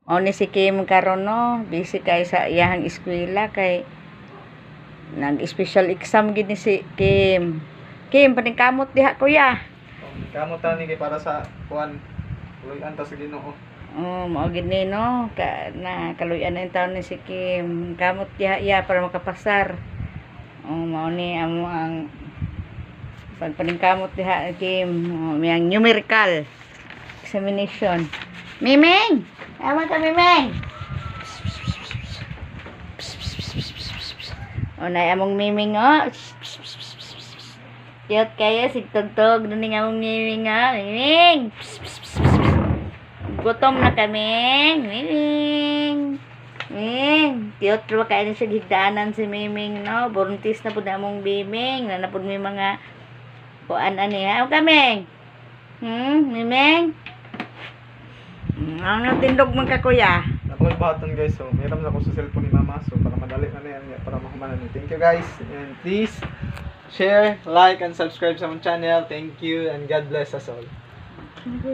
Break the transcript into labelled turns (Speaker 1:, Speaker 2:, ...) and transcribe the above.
Speaker 1: O ni si Kim karon no, busy kay sa iyahang eskwela kay nag-special exam gid ni si Kim. Kim, paningkamot diha kuya.
Speaker 2: Kamot tani kay para sa kuan. Luyan ta sa Ginoo.
Speaker 1: Mao gid ni no, na kaluyan na yung taon ni si Kim. Kamot diha iya para makapasar. Mao ni amo ang pagpaningkamot diha Kim. Miyang numerical examination. Miming! Tama ka, Miming! Nay among Miming, oh. Cute kayo, sigtugtog. Nuning among Miming, oh. Miming! Gutom na kami. Miming! Miming! Cute ba kayo sa higdaanan si Miming, no? Buntis na po na among Miming. Na po may mga kuan ani, ha? O kami? Miming? Ang tindog man ka kuya.
Speaker 2: Ako yung button guys, so meron na ako sa cellphone ni mama, so para madali na yan, para makumanan. Thank you guys, and please share, like, and subscribe sa my channel. Thank you, and God bless us all.